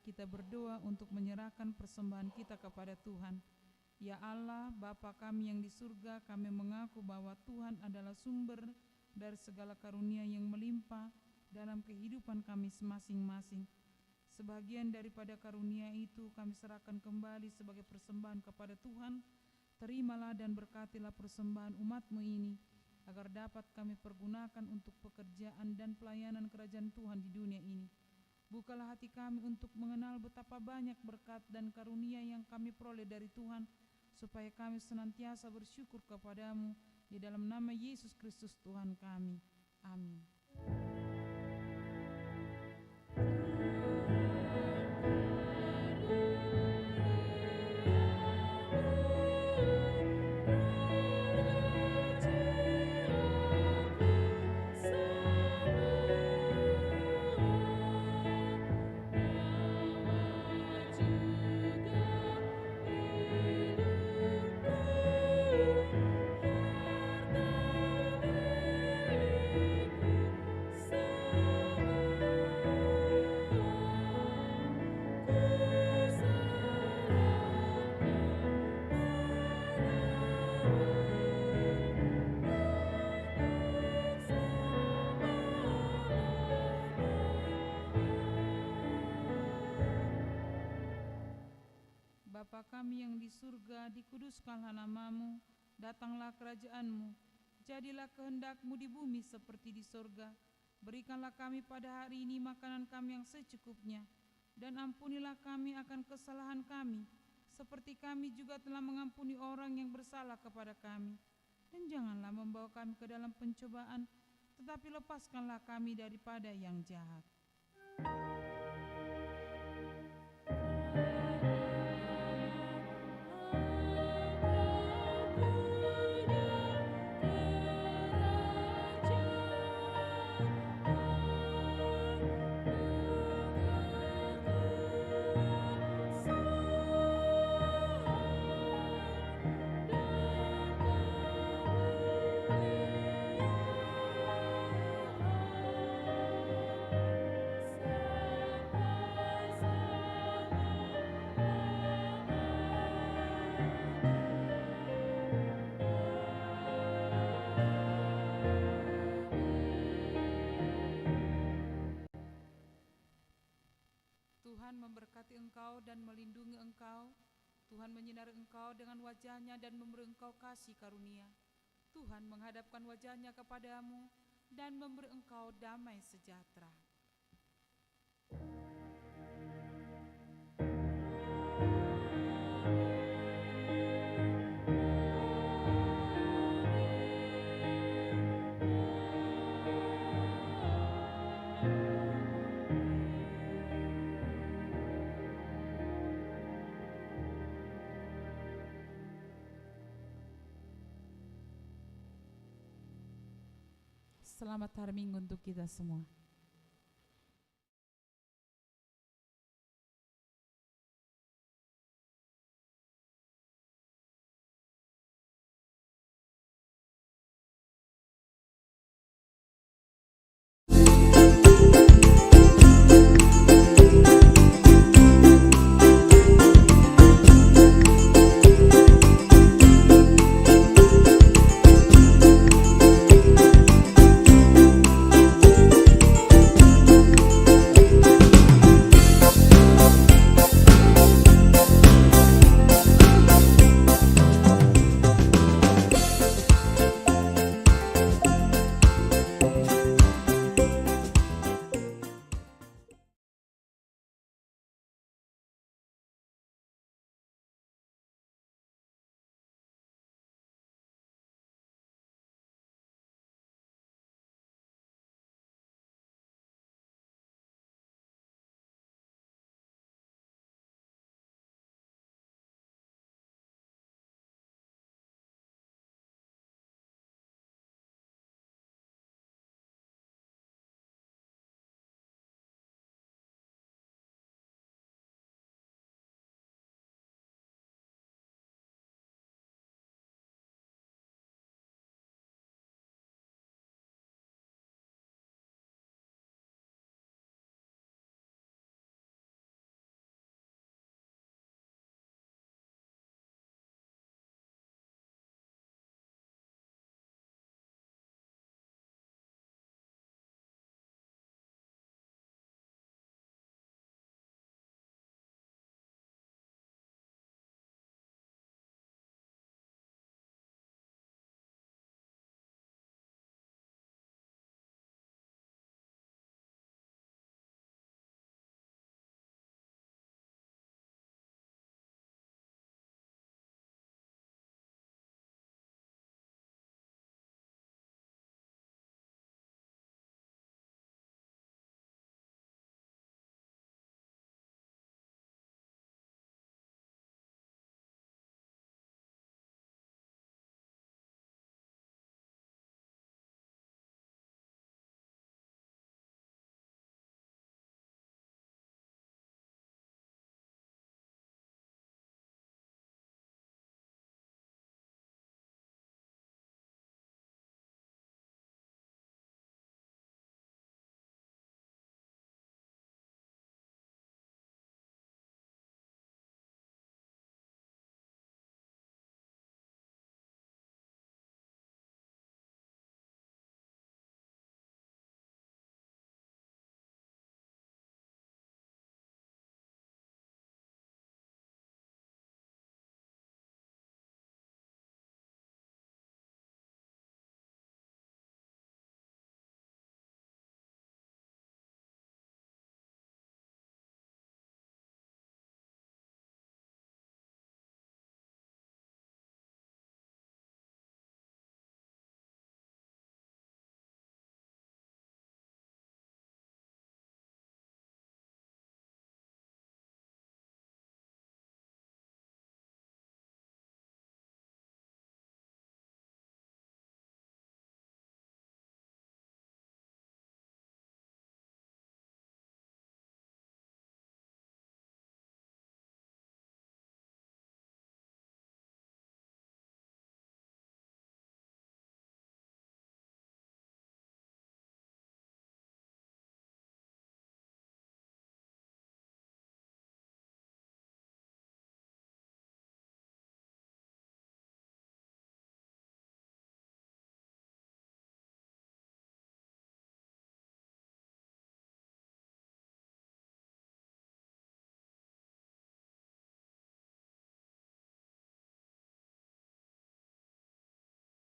Kita berdoa untuk menyerahkan persembahan kita kepada Tuhan. Ya Allah, Bapa kami yang di surga, kami mengaku bahwa Tuhan adalah sumber dari segala karunia yang melimpah dalam kehidupan kami masing-masing. Sebagian daripada karunia itu kami serahkan kembali sebagai persembahan kepada Tuhan. Terimalah dan berkatilah persembahan umat-Mu ini, agar dapat kami pergunakan untuk pekerjaan dan pelayanan kerajaan Tuhan di dunia ini. Bukalah hati kami untuk mengenal betapa banyak berkat dan karunia yang kami peroleh dari Tuhan, supaya kami senantiasa bersyukur kepadamu di dalam nama Yesus Kristus Tuhan kami. Amin. Bapa kami yang di surga, dikuduskanlah namamu, datanglah kerajaanmu, jadilah kehendak-Mu di bumi seperti di surga. Berikanlah kami pada hari ini makanan kami yang secukupnya, dan ampunilah kami akan kesalahan kami, seperti kami juga telah mengampuni orang yang bersalah kepada kami. Dan janganlah membawa kami ke dalam pencobaan, tetapi lepaskanlah kami daripada yang jahat. Tuhan memberkati engkau dan melindungi engkau. Tuhan menyinari engkau dengan wajah-Nya dan memberi engkau kasih karunia. Tuhan menghadapkan wajah-Nya kepadamu dan memberi engkau damai sejahtera. Selamat hari Minggu untuk kita semua.